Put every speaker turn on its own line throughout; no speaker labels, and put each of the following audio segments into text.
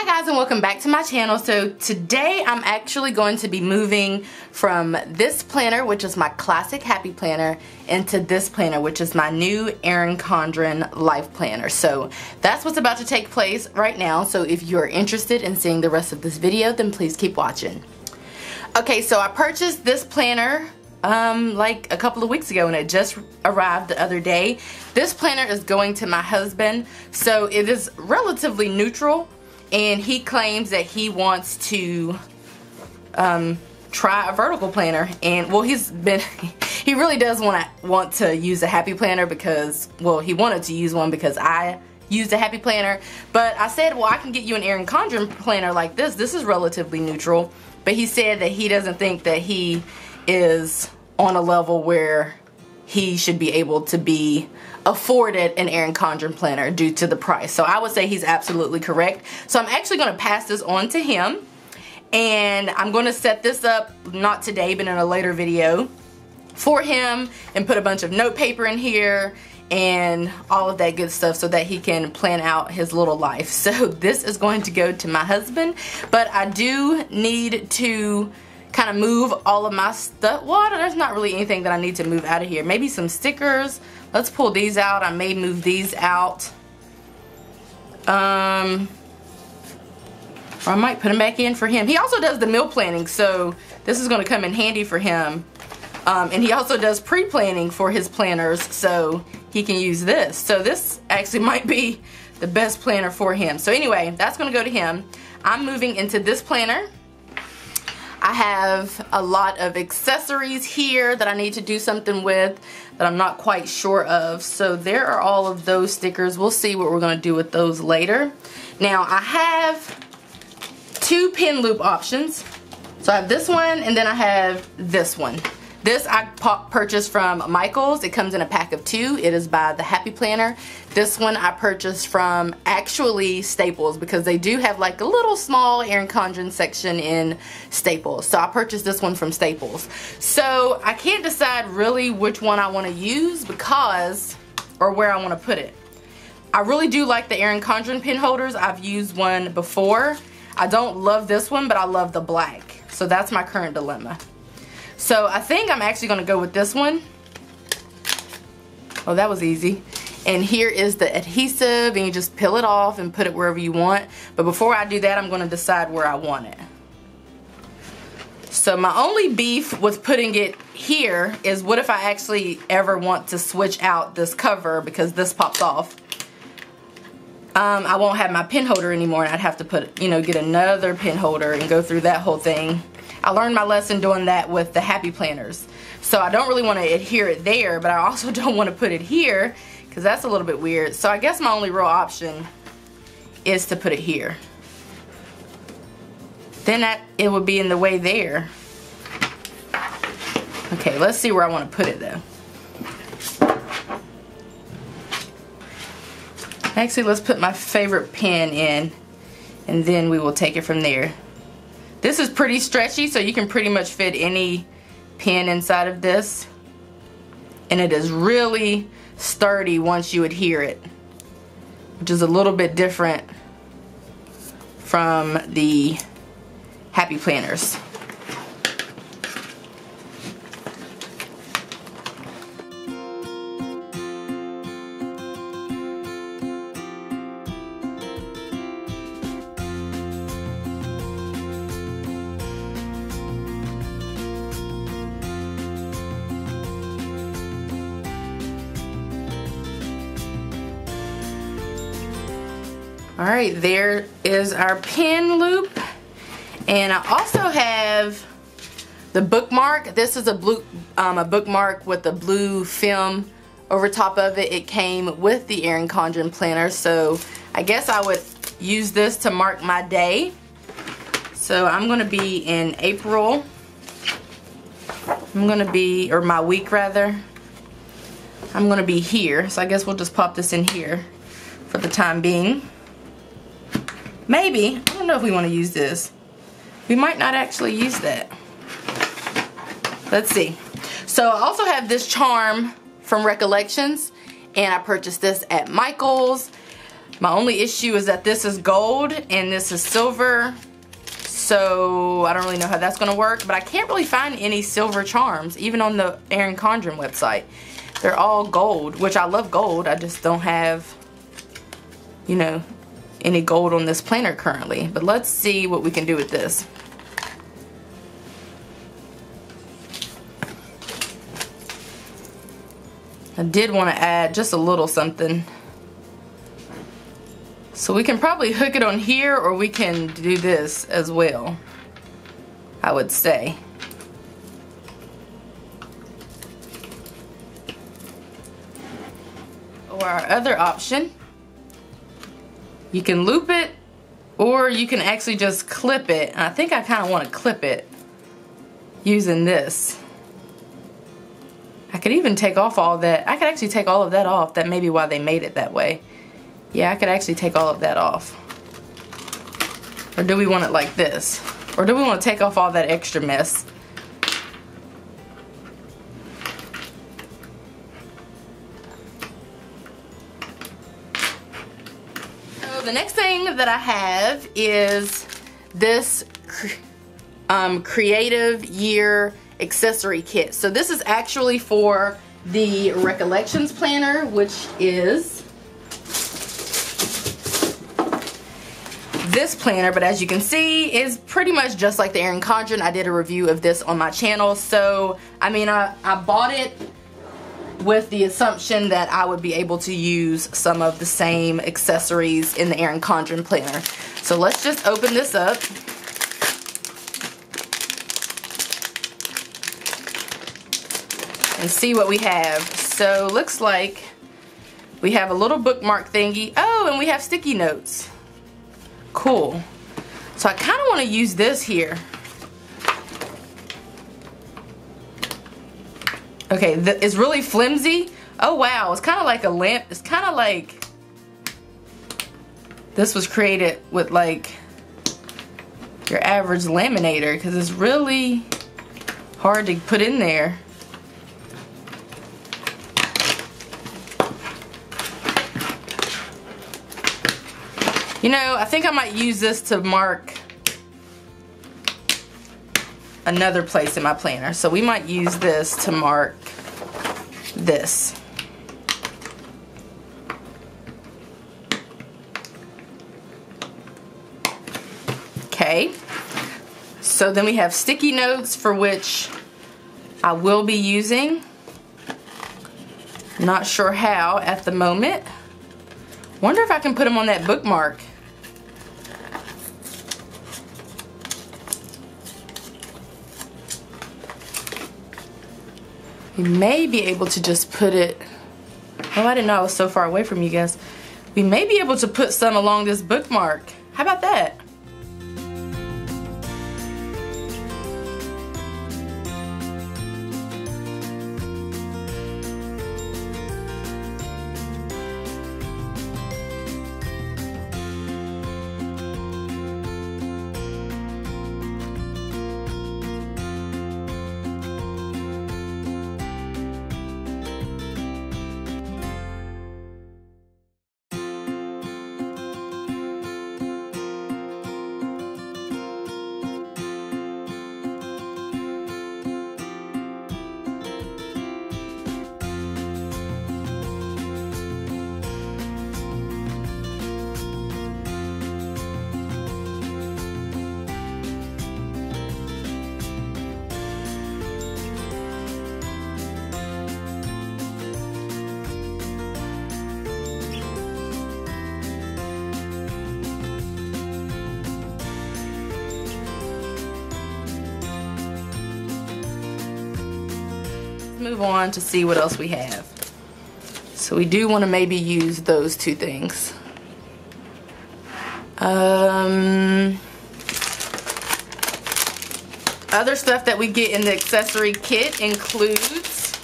Hi guys, and welcome back to my channel. So today I'm actually going to be moving from this planner, which is my classic happy planner, into this planner, which is my new Erin Condren life planner. So that's what's about to take place right now. So if you're interested in seeing the rest of this video, then please keep watching. Okay, so I purchased this planner like a couple of weeks ago, and it just arrived the other day. This planner is going to my husband, so it is relatively neutral, and he claims that he wants to try a vertical planner. And well, he really does want to use a happy planner because, well, he wanted to use one because I used a happy planner. But I said, well, I can get you an Erin Condren planner like this. This is relatively neutral. But he said that he doesn't think that he is on a level where he should be able to be afforded an Erin Condren planner due to the price. So I would say he's absolutely correct. So I'm actually going to pass this on to him, and I'm going to set this up, not today but in a later video, for him, and put a bunch of note paper in here and all of that good stuff so that he can plan out his little life. So this is going to go to my husband, but I do need to kind of move all of my stuff. Well, there's not really anything that I need to move out of here. Maybe some stickers. Let's pull these out. I may move these out. Or I might put them back in for him. He also does the meal planning, so this is going to come in handy for him. And he also does pre-planning for his planners, so he can use this. So this actually might be the best planner for him. So anyway, that's going to go to him. I'm moving into this planner. I have a lot of accessories here that I need to do something with that I'm not quite sure of. So there are all of those stickers. We'll see what we're going to do with those later. Now I have two pin loop options. So I have this one, and then I have this one. This I purchased from Michael's. It comes in a pack of 2. It is by the Happy Planner. This one I purchased from actually Staples, because they do have like a little small Erin Condren section in Staples. So I purchased this one from Staples. So I can't decide really which one I want to use because, or where I want to put it. I really do like the Erin Condren pin holders. I've used one before. I don't love this one, but I love the black. So that's my current dilemma. So I think I'm actually going to go with this one. Oh, that was easy. And here is the adhesive, and you just peel it off and put it wherever you want. But before I do that, I'm going to decide where I want it. So my only beef with putting it here is, what if I actually ever want to switch out this cover because this pops off? I won't have my pin holder anymore, and I'd have to put, get another pin holder and go through that whole thing. I learned my lesson doing that with the Happy Planners. So I don't really want to adhere it there, but I also don't want to put it here because that's a little bit weird. So I guess my only real option is to put it here. Then it would be in the way there. Okay, let's see where I want to put it though. Actually, let's put my favorite pin in, and then we will take it from there. This is pretty stretchy, so you can pretty much fit any pin inside of this. And it is really sturdy once you adhere it, which is a little bit different from the Happy Planners. Alright, there is our pin loop, and I also have the bookmark. This is a bookmark with the blue film over top of it. It came with the Erin Condren planner, so I guess I would use this to mark my day. So I'm going to be in April. Or my week rather. I'm going to be here, so I guess we'll just pop this in here for the time being. Maybe. I don't know if we want to use this. We might not actually use that. Let's see. So I also have this charm from Recollections, and I purchased this at Michael's. My only issue is that this is gold and this is silver. So I don't really know how that's gonna work, but I can't really find any silver charms, even on the Erin Condren website. They're all gold, which I love gold. I just don't have, you know, any gold on this planner currently. But let's see what we can do with this. I did want to add just a little something. So we can probably hook it on here, or we can do this as well, I would say. Or our other option, you can loop it, or you can actually just clip it. And I think I kind of want to clip it using this. I could even take off all that. I could actually take all of that off. That may be why they made it that way. Yeah, I could actually take all of that off. Or do we want it like this? Or do we want to take off all that extra mess? So the next thing that I have is this creative year accessory kit. So this is actually for the Recollections planner, which is this planner, but as you can see, is pretty much just like the Erin Condren. I did a review of this on my channel, so I mean, I bought it with the assumption that I would be able to use some of the same accessories in the Erin Condren planner. So let's just open this up. And see what we have. So looks like we have a little bookmark thingy. Oh, and we have sticky notes. Cool. So I kind of want to use this here. Okay, it's really flimsy. Oh wow, it's kind of like a lamp. It's kind of like this was created with like your average laminator, because it's really hard to put in there. You know, I think I might use this to mark another place in my planner. So we might use this to mark this. Okay. So then we have sticky notes, for which I will be using. Not sure how at the moment. Wonder if I can put them on that bookmark. We may be able to just put it, oh, I didn't know I was so far away from you guys. We may be able to put some along this bookmark. How about that? Move on to see what else we have. So we do want to maybe use those two things. Other stuff that we get in the accessory kit includes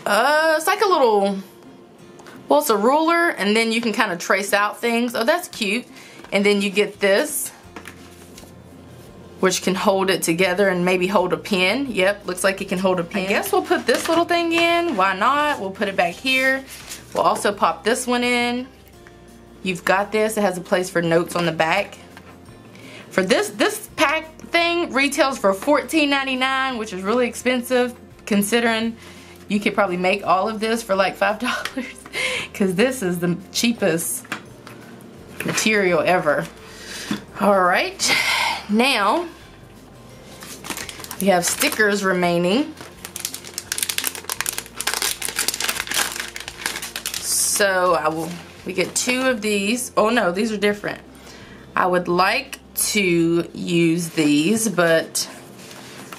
it's like a little, well, it's a ruler, and then you can kind of trace out things. Oh, that's cute. And then you get this. which can hold it together and maybe hold a pen. Yep, looks like it can hold a pen. I guess we'll put this little thing in. Why not? We'll put it back here. We'll also pop this one in. You've got this. It has a place for notes on the back. For this pack thing retails for $14.99, which is really expensive considering you could probably make all of this for like $5 because this is the cheapest material ever. Alright, now we have stickers remaining. So we get 2 of these. Oh no, these are different. I would like to use these, but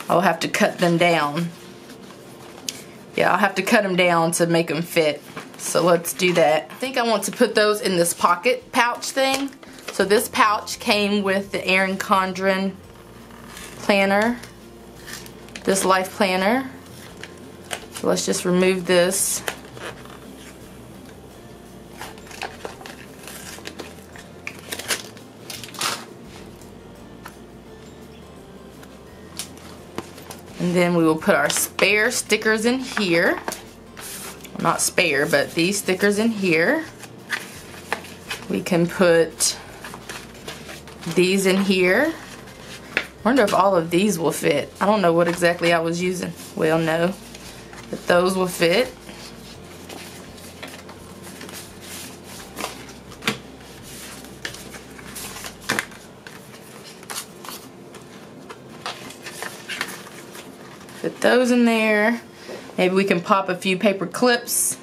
I'll have to cut them down. Yeah, I'll have to cut them down to make them fit. So let's do that. I think I want to put those in this pocket pouch thing. So this pouch came with the Erin Condren planner, this life planner. So let's just remove this. And then we will put our spare stickers in here. Well, not spare, but these stickers in here. We can put these in here. Wonder if all of these will fit. I don't know what exactly I was using. Well, no. But those will fit. Put those in there. Maybe we can pop a few paper clips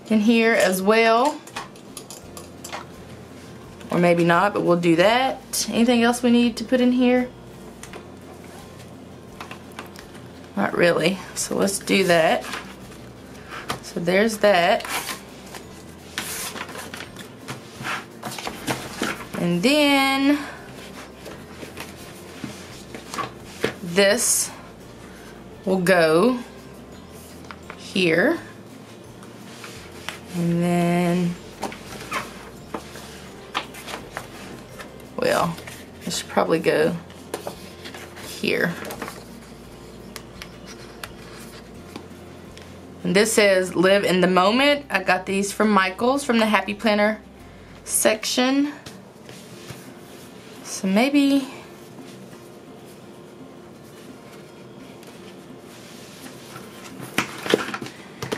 in here as well. Or maybe not, but we'll do that. Anything else we need to put in here? Not really. So let's do that. So there's that. And then this will go here. And then, well, it should probably go here. And this says live in the moment. I got these from Michael's from the Happy Planner section. So maybe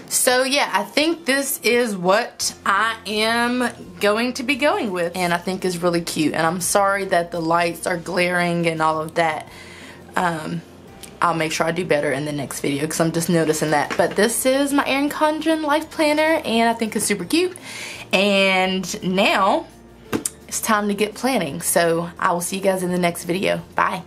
so yeah, I think this is what I am going to be going with, and I think is really cute. And I'm sorry that the lights are glaring and all of that. I'll make sure I do better in the next video because I'm just noticing that. But this is my Erin Condren Life Planner, and I think it's super cute. And now it's time to get planning. So I will see you guys in the next video. Bye.